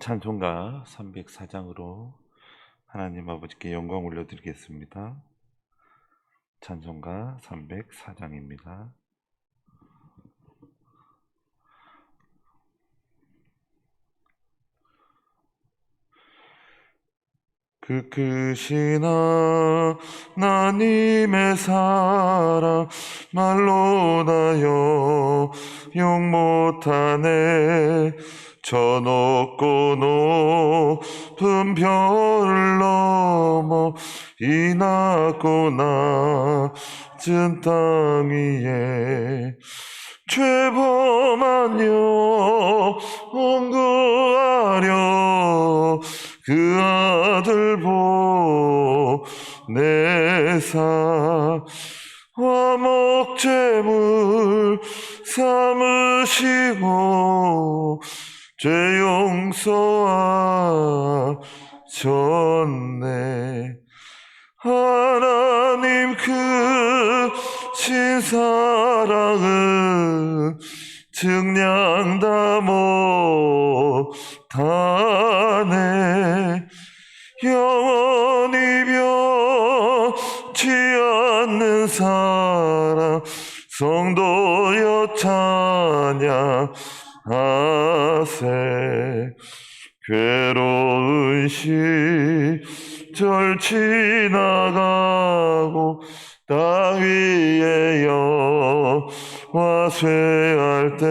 찬송가 304장으로 하나님 아버지께 영광 올려드리겠습니다. 찬송가 304장입니다. 그 크신 하나님의 사랑 말로 나여 용 못하네. 저 높고 높은 별을 넘어 이 낮고 낮은 땅 위에 죄범한 영혼 구하려 그 아들 보내사 화목제물 삼으시고 죄 용서하셨네. 하나님 크신 사랑은 증량다 못하네. 영원히 변치 않는 사랑 성도여 찬양하세. 괴로운 시절 지나가고 땅 위에 여호와 쇠할 때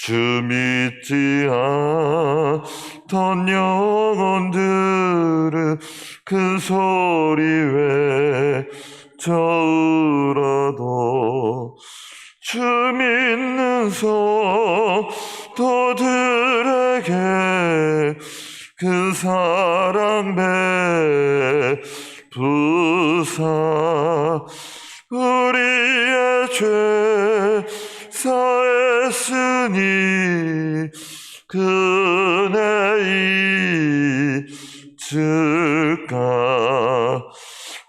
주 믿지 않던 영혼들은 큰 소리 외쳐 울어도 주 믿는 성도들에게 그 사랑 베푸사 우리의 죄 사했으니 그 은혜 잊을까.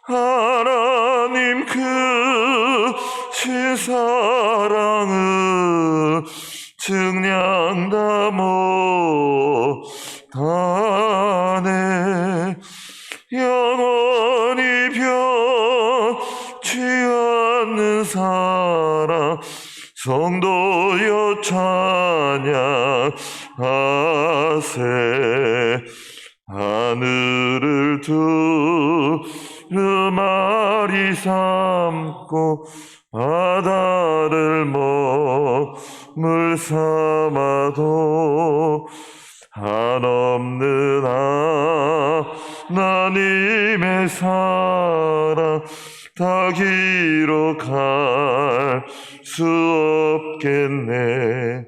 하나님 크신 사랑은 증량다 못하네. 영원히 변치 않는 사랑 성도여 찬양하세. 하늘을 두루마리 삼고 바다를 먹물 삼아도 한없는 하나님의 사랑 다 기록할 수 없겠네.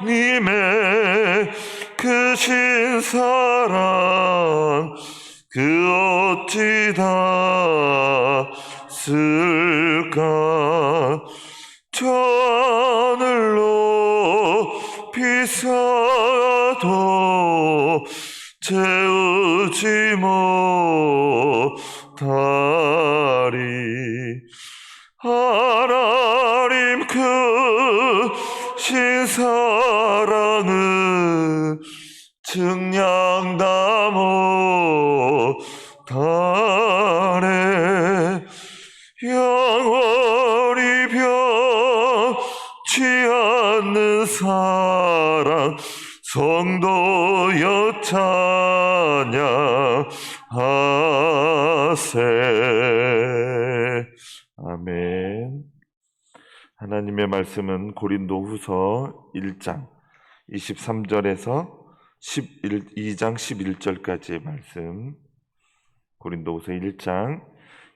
님의 크신 사랑 그 어찌 다 쓸까. 저 하늘로 비싸도 채우지 못하리. 하나님 크신 사랑은 증량다 못하네. 영원히 변치 않는 사랑 성도여 찬양하세. 아멘. 하나님의 말씀은 고린도후서 1장 23절에서 2장 11절까지의 말씀, 고린도후서 1장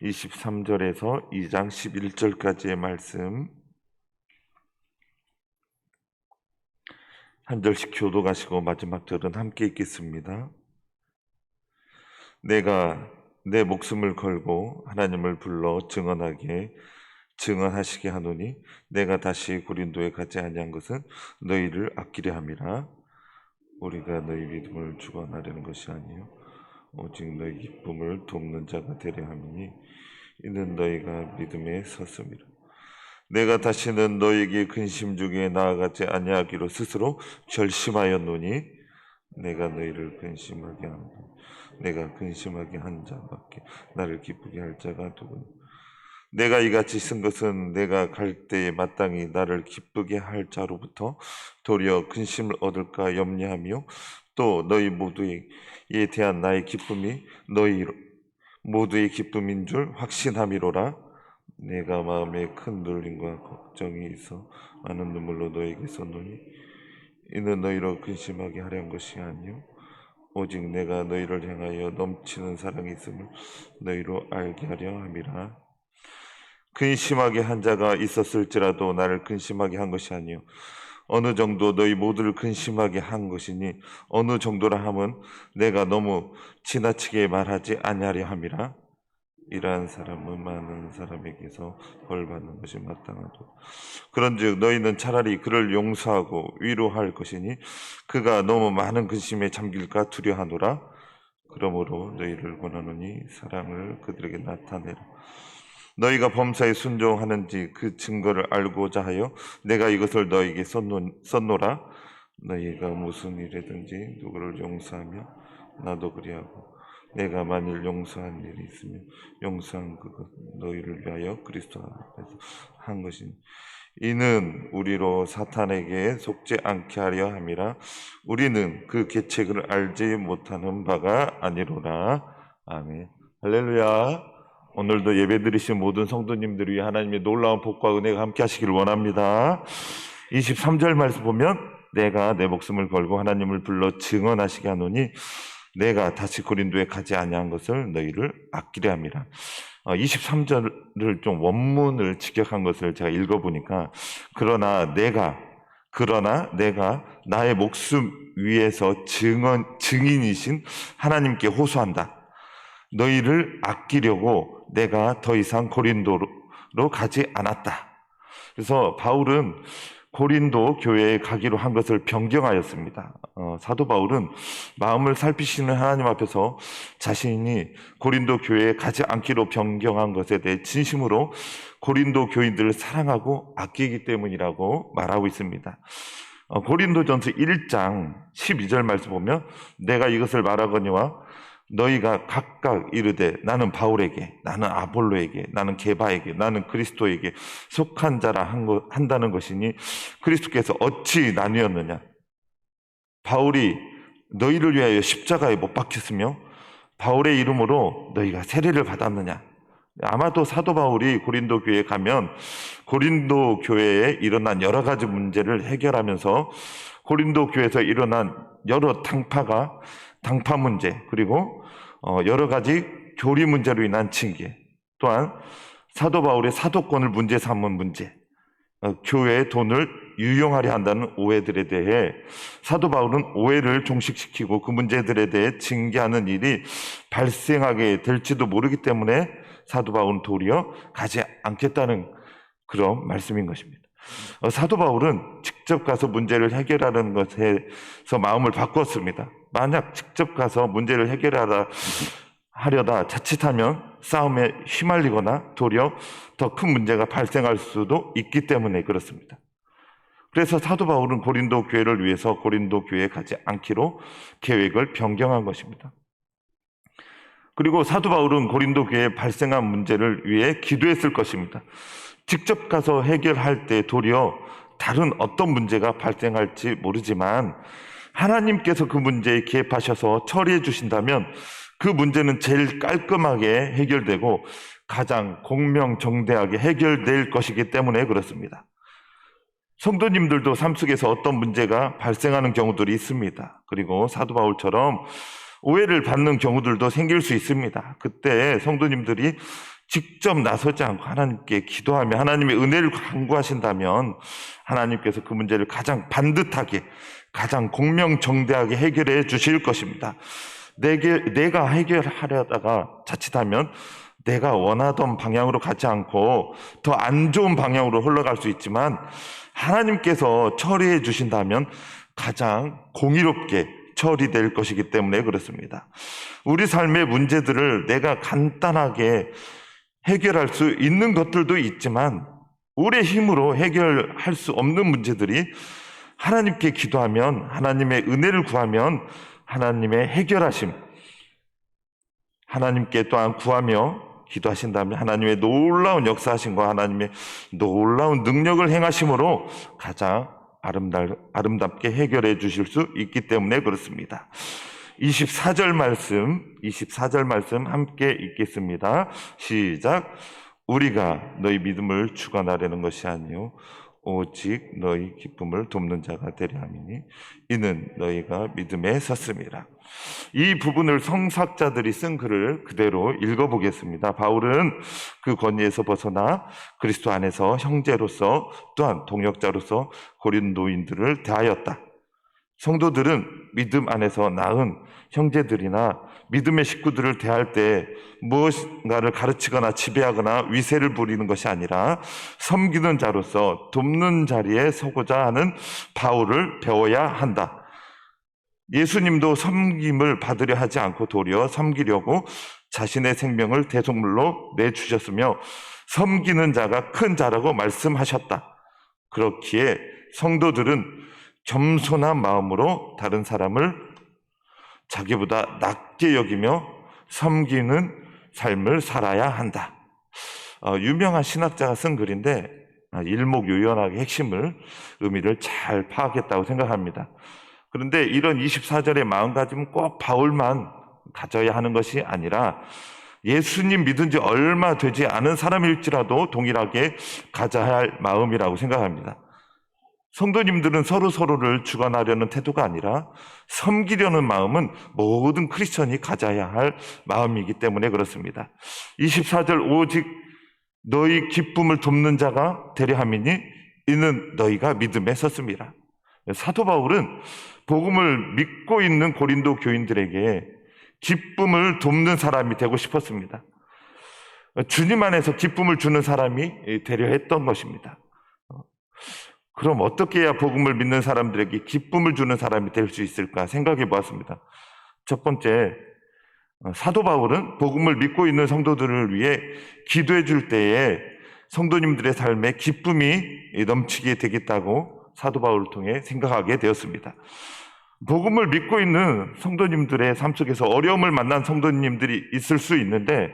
23절에서 2장 11절까지의 말씀 한 절씩 교독하시고 마지막 절은 함께 읽겠습니다. 내가 내 목숨을 걸고 하나님을 불러 증언하시게 하노니 내가 다시 고린도에 가지 아니한 것은 너희를 아끼려 함이라. 우리가 너희 믿음을 주관하려는 것이 아니요 오직 너희 기쁨을 돕는 자가 되려 함이니 이는 너희가 믿음에 섰음이라. 내가 다시는 너에게 근심 중에 나아가지 아니하기로 스스로 결심하였노니 내가 너희를 근심하게 한다. 내가 근심하게 한 자밖에 나를 기쁘게 할 자가 누구냐. 내가 이같이 쓴 것은 내가 갈 때에 마땅히 나를 기쁘게 할 자로부터 도리어 근심을 얻을까 염려하며 또 너희 모두에 대한 나의 기쁨이 너희 모두의 기쁨인 줄 확신함이로라. 내가 마음에 큰 눌림과 걱정이 있어 많은 눈물로 너에게 썼노니 이는 너희로 근심하게 하려 한 것이 아니요 오직 내가 너희를 향하여 넘치는 사랑이 있음을 너희로 알게 하려 함이라. 근심하게 한 자가 있었을지라도 나를 근심하게 한 것이 아니요 어느 정도 너희 모두를 근심하게 한 것이니 어느 정도라 함은 내가 너무 지나치게 말하지 아니하려 함이라. 이러한 사람은 많은 사람에게서 벌 받는 것이 마땅하도 그런즉 너희는 차라리 그를 용서하고 위로할 것이니 그가 너무 많은 근심에 잠길까 두려하노라. 그러므로 너희를 권하노니 사랑을 그들에게 나타내라. 너희가 범사에 순종하는지 그 증거를 알고자 하여 내가 이것을 너희에게 썼노라. 너희가 무슨 일이든지 누구를 용서하며 나도 그리하고 내가 만일 용서한 일이 있으면 용서한 그것 너희를 위하여 그리스도 앞에서 한 것이니 이는 우리로 사탄에게 속지 않게 하려 함이라. 우리는 그 계책을 알지 못하는 바가 아니로라. 아멘. 할렐루야. 오늘도 예배드리신 모든 성도님들 위해 하나님의 놀라운 복과 은혜가 함께 하시길 원합니다. 23절 말씀 보면 내가 내 목숨을 걸고 하나님을 불러 증언하시게 하노니 내가 다시 고린도에 가지 아니한 것을 너희를 아끼려 함이라. 23절을 좀 원문을 직역한 것을 제가 읽어보니까 그러나 내가 나의 목숨 위에서 증인이신 하나님께 호소한다. 너희를 아끼려고 내가 더 이상 고린도로 가지 않았다. 그래서 바울은 고린도 교회에 가기로 한 것을 변경하였습니다. 사도 바울은 마음을 살피시는 하나님 앞에서 자신이 고린도 교회에 가지 않기로 변경한 것에 대해 진심으로 고린도 교인들을 사랑하고 아끼기 때문이라고 말하고 있습니다. 고린도전서 1장 12절 말씀 보면 내가 이것을 말하거니와 너희가 각각 이르되 나는 바울에게, 나는 아볼로에게, 나는 게바에게, 나는 그리스도에게 속한 자라 한다는 것이니 그리스도께서 어찌 나뉘었느냐. 바울이 너희를 위하여 십자가에 못 박혔으며 바울의 이름으로 너희가 세례를 받았느냐. 아마도 사도 바울이 고린도 교회에 가면 고린도 교회에 일어난 여러 가지 문제를 해결하면서 고린도 교회에서 일어난 여러 당파 문제, 그리고 여러 가지 교리 문제로 인한 징계, 또한 사도 바울의 사도권을 문제 삼은 문제, 교회의 돈을 유용하려 한다는 오해들에 대해 사도 바울은 오해를 종식시키고 그 문제들에 대해 징계하는 일이 발생하게 될지도 모르기 때문에 사도 바울은 도리어 가지 않겠다는 그런 말씀인 것입니다. 사도 바울은 직접 가서 문제를 해결하는 것에서 마음을 바꿨습니다. 만약 직접 가서 문제를 하려다 자칫하면 싸움에 휘말리거나 도리어 더 큰 문제가 발생할 수도 있기 때문에 그렇습니다. 그래서 사도 바울은 고린도 교회를 위해서 고린도 교회에 가지 않기로 계획을 변경한 것입니다. 그리고 사도 바울은 고린도 교회에 발생한 문제를 위해 기도했을 것입니다. 직접 가서 해결할 때 도리어 다른 어떤 문제가 발생할지 모르지만 하나님께서 그 문제에 개입하셔서 처리해 주신다면 그 문제는 제일 깔끔하게 해결되고 가장 공명정대하게 해결될 것이기 때문에 그렇습니다. 성도님들도 삶 속에서 어떤 문제가 발생하는 경우들이 있습니다. 그리고 사도 바울처럼 오해를 받는 경우들도 생길 수 있습니다. 그때 성도님들이 직접 나서지 않고 하나님께 기도하며 하나님의 은혜를 간구하신다면 하나님께서 그 문제를 가장 반듯하게, 가장 공명정대하게 해결해 주실 것입니다. 내가 해결하려다가 자칫하면 내가 원하던 방향으로 가지 않고 더 안 좋은 방향으로 흘러갈 수 있지만 하나님께서 처리해 주신다면 가장 공의롭게 처리될 것이기 때문에 그렇습니다. 우리 삶의 문제들을 내가 간단하게 해결할 수 있는 것들도 있지만 우리의 힘으로 해결할 수 없는 문제들이 하나님께 기도하면, 하나님의 은혜를 구하면 하나님의 해결하심, 하나님께 또한 구하며 기도하신다면 하나님의 놀라운 역사하심과 하나님의 놀라운 능력을 행하심으로 가장 아름답게 해결해 주실 수 있기 때문에 그렇습니다. 24절 말씀 함께 읽겠습니다. 시작. 우리가 너희 믿음을 주관하려는 것이 아니요 오직 너희 기쁨을 돕는 자가 되려 함이니 이는 너희가 믿음에 섰음이라. 이 부분을 성사학자들이 쓴 글을 그대로 읽어보겠습니다. 바울은 그 권위에서 벗어나 그리스도 안에서 형제로서 또한 동역자로서 고린도인들을 대하였다. 성도들은 믿음 안에서 낳은 형제들이나 믿음의 식구들을 대할 때 무엇인가를 가르치거나 지배하거나 위세를 부리는 것이 아니라 섬기는 자로서 돕는 자리에 서고자 하는 바울을 배워야 한다. 예수님도 섬김을 받으려 하지 않고 도리어 섬기려고 자신의 생명을 대속물로 내주셨으며 섬기는 자가 큰 자라고 말씀하셨다. 그렇기에 성도들은 겸손한 마음으로 다른 사람을 자기보다 낮게 여기며 섬기는 삶을 살아야 한다. 유명한 신학자가 쓴 글인데 일목요연하게 의미를 잘 파악했다고 생각합니다. 그런데 이런 24절의 마음가짐은 꼭 바울만 가져야 하는 것이 아니라 예수님 믿은 지 얼마 되지 않은 사람일지라도 동일하게 가져야 할 마음이라고 생각합니다. 성도님들은 서로를 주관하려는 태도가 아니라 섬기려는 마음은 모든 크리스천이 가져야 할 마음이기 때문에 그렇습니다. 24절 오직 너희 기쁨을 돕는 자가 되려 함이니 이는 너희가 믿음에 섰음이라. 사도 바울은 복음을 믿고 있는 고린도 교인들에게 기쁨을 돕는 사람이 되고 싶었습니다. 주님 안에서 기쁨을 주는 사람이 되려 했던 것입니다. 그럼 어떻게 해야 복음을 믿는 사람들에게 기쁨을 주는 사람이 될 수 있을까 생각해 보았습니다. 첫 번째, 사도 바울은 복음을 믿고 있는 성도들을 위해 기도해 줄 때에 성도님들의 삶에 기쁨이 넘치게 되겠다고 사도 바울을 통해 생각하게 되었습니다. 복음을 믿고 있는 성도님들의 삶 속에서 어려움을 만난 성도님들이 있을 수 있는데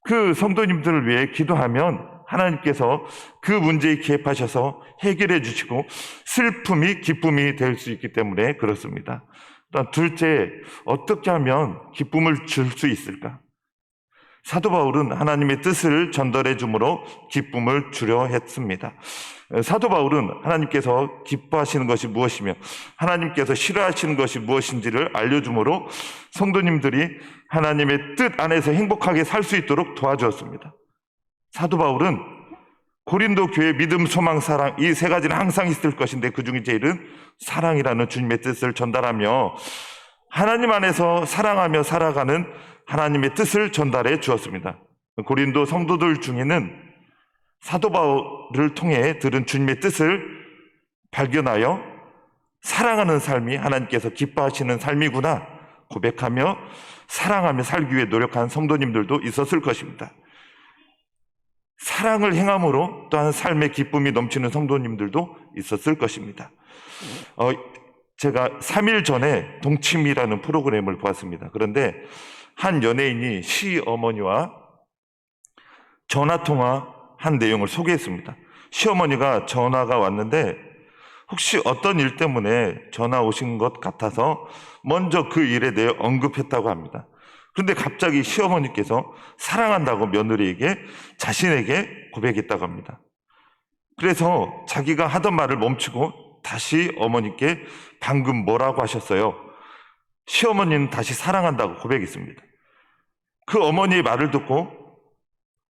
그 성도님들을 위해 기도하면 하나님께서 그 문제에 개입하셔서 해결해 주시고 슬픔이 기쁨이 될 수 있기 때문에 그렇습니다. 또한 둘째, 어떻게 하면 기쁨을 줄 수 있을까? 사도 바울은 하나님의 뜻을 전달해 주므로 기쁨을 주려 했습니다. 사도 바울은 하나님께서 기뻐하시는 것이 무엇이며 하나님께서 싫어하시는 것이 무엇인지를 알려주므로 성도님들이 하나님의 뜻 안에서 행복하게 살 수 있도록 도와주었습니다. 사도 바울은 고린도 교회 믿음, 소망, 사랑 이 세 가지는 항상 있을 것인데 그 중에 제일은 사랑이라는 주님의 뜻을 전달하며 하나님 안에서 사랑하며 살아가는 하나님의 뜻을 전달해 주었습니다. 고린도 성도들 중에는 사도 바울을 통해 들은 주님의 뜻을 발견하여 사랑하는 삶이 하나님께서 기뻐하시는 삶이구나 고백하며 사랑하며 살기 위해 노력한 성도님들도 있었을 것입니다. 사랑을 행함으로 또한 삶의 기쁨이 넘치는 성도님들도 있었을 것입니다. 제가 3일 전에 동침이라는 프로그램을 보았습니다. 그런데 한 연예인이 시어머니와 전화통화한 내용을 소개했습니다. 시어머니가 전화가 왔는데 혹시 어떤 일 때문에 전화 오신 것 같아서 먼저 그 일에 대해 언급했다고 합니다. 그런데 갑자기 시어머니께서 사랑한다고 며느리에게 자신에게 고백했다고 합니다. 그래서 자기가 하던 말을 멈추고 다시 어머니께 방금 뭐라고 하셨어요? 시어머니는 다시 사랑한다고 고백했습니다. 그 어머니의 말을 듣고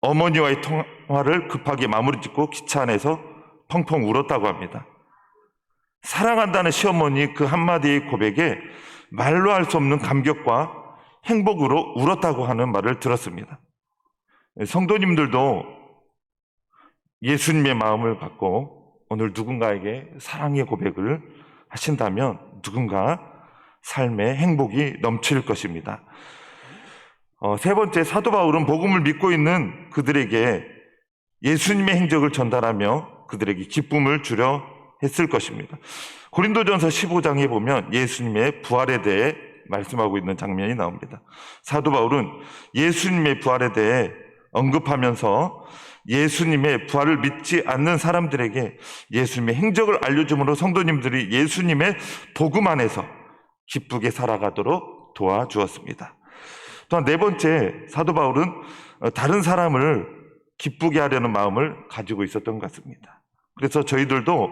어머니와의 통화를 급하게 마무리 짓고 기차 안에서 펑펑 울었다고 합니다. 사랑한다는 시어머니 그 한마디의 고백에 말로 할 수 없는 감격과 행복으로 울었다고 하는 말을 들었습니다. 성도님들도 예수님의 마음을 갖고 오늘 누군가에게 사랑의 고백을 하신다면 누군가 삶의 행복이 넘칠 것입니다. 세 번째, 사도 바울은 복음을 믿고 있는 그들에게 예수님의 행적을 전달하며 그들에게 기쁨을 주려 했을 것입니다. 고린도전서 15장에 보면 예수님의 부활에 대해 말씀하고 있는 장면이 나옵니다. 사도 바울은 예수님의 부활에 대해 언급하면서 예수님의 부활을 믿지 않는 사람들에게 예수님의 행적을 알려줌으로 성도님들이 예수님의 복음 안에서 기쁘게 살아가도록 도와주었습니다. 또한 네 번째, 사도 바울은 다른 사람을 기쁘게 하려는 마음을 가지고 있었던 것 같습니다. 그래서 저희들도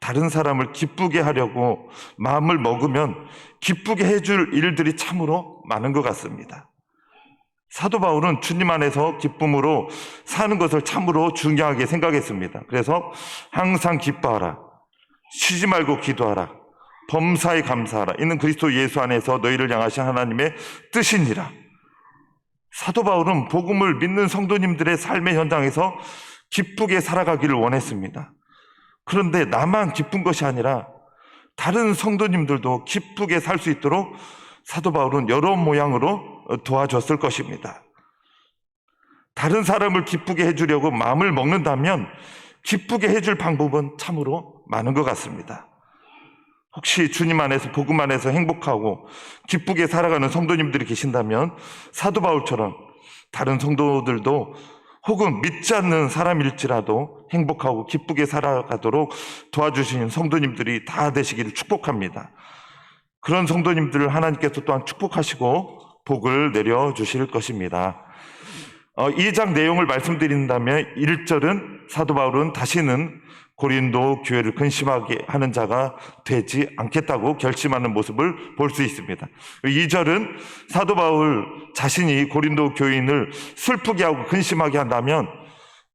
다른 사람을 기쁘게 하려고 마음을 먹으면 기쁘게 해줄 일들이 참으로 많은 것 같습니다. 사도 바울은 주님 안에서 기쁨으로 사는 것을 참으로 중요하게 생각했습니다. 그래서 항상 기뻐하라, 쉬지 말고 기도하라, 범사에 감사하라, 이는 그리스도 예수 안에서 너희를 향하신 하나님의 뜻이니라. 사도 바울은 복음을 믿는 성도님들의 삶의 현장에서 기쁘게 살아가기를 원했습니다. 그런데 나만 기쁜 것이 아니라 다른 성도님들도 기쁘게 살 수 있도록 사도 바울은 여러 모양으로 도와줬을 것입니다. 다른 사람을 기쁘게 해주려고 마음을 먹는다면 기쁘게 해줄 방법은 참으로 많은 것 같습니다. 혹시 주님 안에서 복음 안에서 행복하고 기쁘게 살아가는 성도님들이 계신다면 사도 바울처럼 다른 성도들도 혹은 믿지 않는 사람일지라도 행복하고 기쁘게 살아가도록 도와주시는 성도님들이 다 되시기를 축복합니다. 그런 성도님들을 하나님께서 또한 축복하시고 복을 내려주실 것입니다. 2장 내용을 말씀드린다면 1절은 사도 바울은 다시는 고린도 교회를 근심하게 하는 자가 되지 않겠다고 결심하는 모습을 볼 수 있습니다. 2절은 사도 바울 자신이 고린도 교인을 슬프게 하고 근심하게 한다면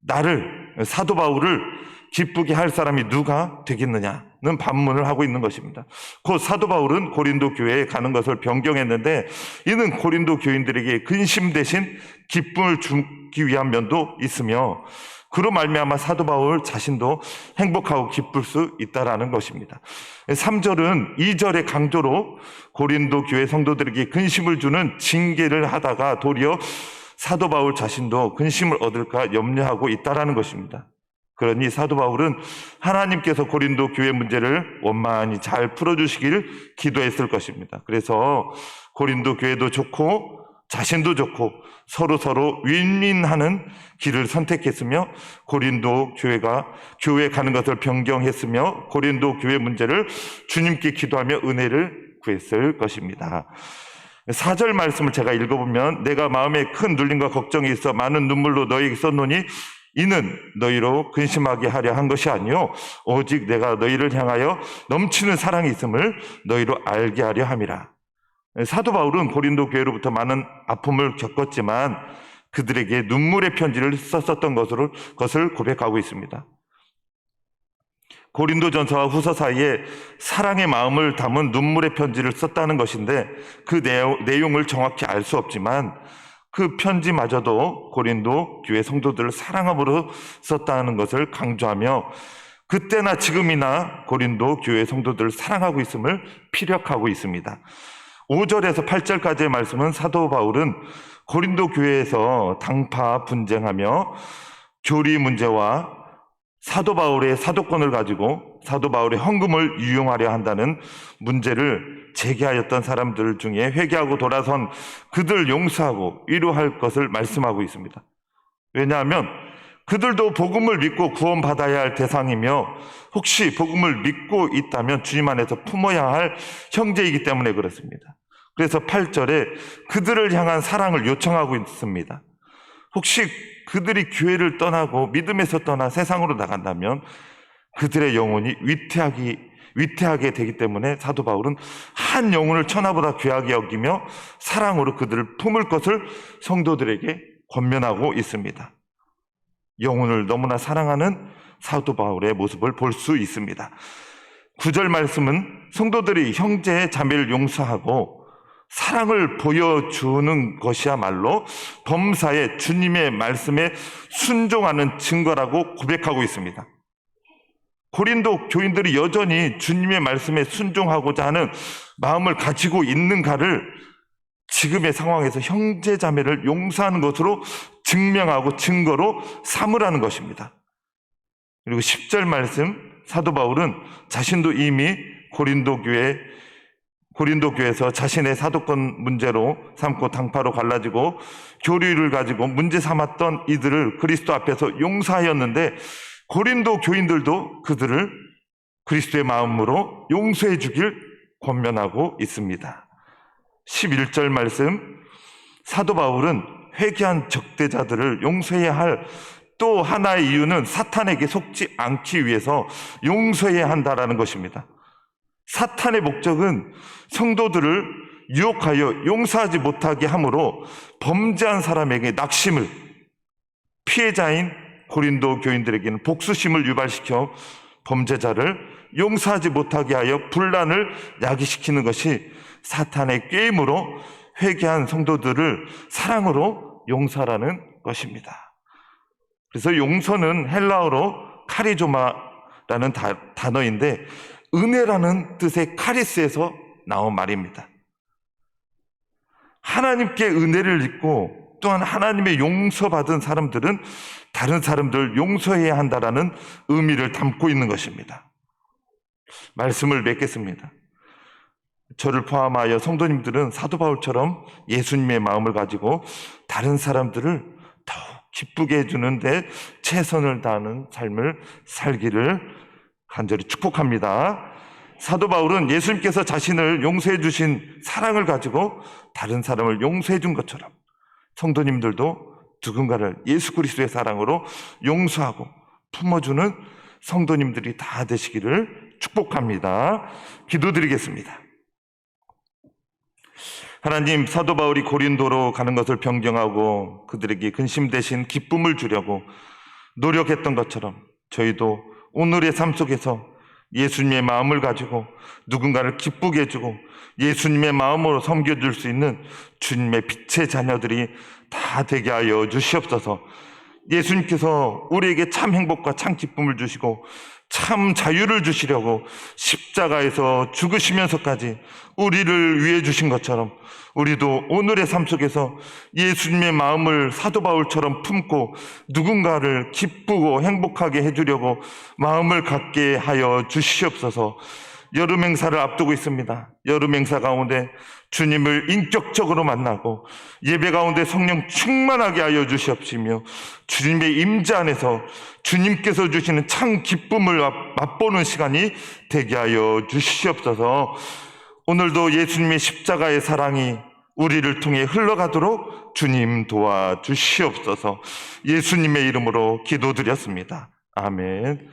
나를, 사도 바울을 기쁘게 할 사람이 누가 되겠느냐는 반문을 하고 있는 것입니다. 곧 사도 바울은 고린도 교회에 가는 것을 변경했는데 이는 고린도 교인들에게 근심 대신 기쁨을 주기 위한 면도 있으며 그로 말미암아 사도 바울 자신도 행복하고 기쁠 수 있다라는 것입니다. 3절은 2절의 강조로 고린도 교회 성도들에게 근심을 주는 징계를 하다가 도리어 사도 바울 자신도 근심을 얻을까 염려하고 있다라는 것입니다. 그러니 사도 바울은 하나님께서 고린도 교회 문제를 원만히 잘 풀어주시길 기도했을 것입니다. 그래서 고린도 교회도 좋고 자신도 좋고 서로 윈윈하는 길을 선택했으며 고린도 교회 가는 것을 변경했으며 고린도 교회 문제를 주님께 기도하며 은혜를 구했을 것입니다. 4절 말씀을 제가 읽어보면 내가 마음에 큰 눌림과 걱정이 있어 많은 눈물로 너희에게 썼노니 이는 너희로 근심하게 하려 한 것이 아니요 오직 내가 너희를 향하여 넘치는 사랑이 있음을 너희로 알게 하려 함이라. 사도 바울은 고린도 교회로부터 많은 아픔을 겪었지만 그들에게 눈물의 편지를 썼었던 것을 고백하고 있습니다. 고린도전서와 후서 사이에 사랑의 마음을 담은 눈물의 편지를 썼다는 것인데 그 내용을 정확히 알 수 없지만 그 편지마저도 고린도 교회 성도들을 사랑함으로 썼다는 것을 강조하며 그때나 지금이나 고린도 교회 성도들을 사랑하고 있음을 피력하고 있습니다. 5절에서 8절까지의 말씀은 사도 바울은 고린도 교회에서 당파 분쟁하며 교리 문제와 사도 바울의 사도권을 가지고 사도 바울의 헌금을 유용하려 한다는 문제를 제기하였던 사람들 중에 회개하고 돌아선 그들 용서하고 위로할 것을 말씀하고 있습니다. 왜냐하면 그들도 복음을 믿고 구원받아야 할 대상이며 혹시 복음을 믿고 있다면 주님 안에서 품어야 할 형제이기 때문에 그렇습니다. 그래서 8절에 그들을 향한 사랑을 요청하고 있습니다. 혹시 그들이 교회를 떠나고 믿음에서 떠나 세상으로 나간다면 그들의 영혼이 위태하게 되기 때문에 사도 바울은 한 영혼을 천하보다 귀하게 여기며 사랑으로 그들을 품을 것을 성도들에게 권면하고 있습니다. 영혼을 너무나 사랑하는 사도 바울의 모습을 볼 수 있습니다. 9절 말씀은 성도들이 형제 자매를 용서하고 사랑을 보여주는 것이야말로 범사에 주님의 말씀에 순종하는 증거라고 고백하고 있습니다. 고린도 교인들이 여전히 주님의 말씀에 순종하고자 하는 마음을 가지고 있는가를 지금의 상황에서 형제 자매를 용서하는 것으로 증명하고 증거로 삼으라는 것입니다. 그리고 10절 말씀, 사도 바울은 자신도 이미 고린도 교회에서 자신의 사도권 문제로 삼고 당파로 갈라지고 교류를 가지고 문제 삼았던 이들을 그리스도 앞에서 용서하였는데, 고린도 교인들도 그들을 그리스도의 마음으로 용서해 주길 권면하고 있습니다. 11절 말씀, 사도 바울은 회개한 적대자들을 용서해야 할 또 하나의 이유는 사탄에게 속지 않기 위해서 용서해야 한다라는 것입니다. 사탄의 목적은 성도들을 유혹하여 용서하지 못하게 함으로 범죄한 사람에게 낙심을, 피해자인 고린도 교인들에게는 복수심을 유발시켜 범죄자를 용서하지 못하게 하여 분란을 야기시키는 것이 사탄의 꾀임으로 회개한 성도들을 사랑으로 용서하라는 것입니다. 그래서 용서는 헬라어로 카리조마라는 단어인데 은혜라는 뜻의 카리스에서 나온 말입니다. 하나님께 은혜를 입고 또한 하나님의 용서받은 사람들은 다른 사람들을 용서해야 한다라는 의미를 담고 있는 것입니다. 말씀을 맺겠습니다. 저를 포함하여 성도님들은 사도 바울처럼 예수님의 마음을 가지고 다른 사람들을 더욱 기쁘게 해주는데 최선을 다하는 삶을 살기를 간절히 축복합니다. 사도 바울은 예수님께서 자신을 용서해 주신 사랑을 가지고 다른 사람을 용서해 준 것처럼 성도님들도 누군가를 예수 그리스도의 사랑으로 용서하고 품어주는 성도님들이 다 되시기를 축복합니다. 기도드리겠습니다. 하나님, 사도 바울이 고린도로 가는 것을 변경하고 그들에게 근심 대신 기쁨을 주려고 노력했던 것처럼 저희도 오늘의 삶 속에서 예수님의 마음을 가지고 누군가를 기쁘게 해주고 예수님의 마음으로 섬겨줄 수 있는 주님의 빛의 자녀들이 다 되게 하여 주시옵소서. 예수님께서 우리에게 참 행복과 참 기쁨을 주시고 참 자유를 주시려고 십자가에서 죽으시면서까지 우리를 위해 주신 것처럼 우리도 오늘의 삶 속에서 예수님의 마음을 사도 바울처럼 품고 누군가를 기쁘고 행복하게 해주려고 마음을 갖게 하여 주시옵소서. 여름 행사를 앞두고 있습니다. 여름 행사 가운데 주님을 인격적으로 만나고 예배 가운데 성령 충만하게 하여 주시옵시며 주님의 임재 안에서 주님께서 주시는 참 기쁨을 맛보는 시간이 되게 하여 주시옵소서. 오늘도 예수님의 십자가의 사랑이 우리를 통해 흘러가도록 주님 도와주시옵소서. 예수님의 이름으로 기도드렸습니다. 아멘.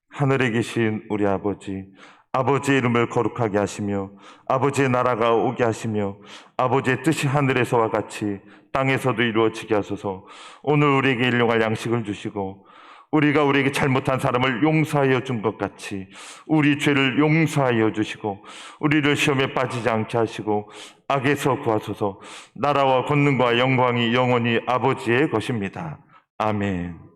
하늘에 계신 우리 아버지, 아버지의 이름을 거룩하게 하시며 아버지의 나라가 오게 하시며 아버지의 뜻이 하늘에서와 같이 땅에서도 이루어지게 하소서. 오늘 우리에게 일용할 양식을 주시고 우리가 우리에게 잘못한 사람을 용서하여 준 것 같이 우리 죄를 용서하여 주시고 우리를 시험에 빠지지 않게 하시고 악에서 구하소서. 나라와 권능과 영광이 영원히 아버지의 것입니다. 아멘.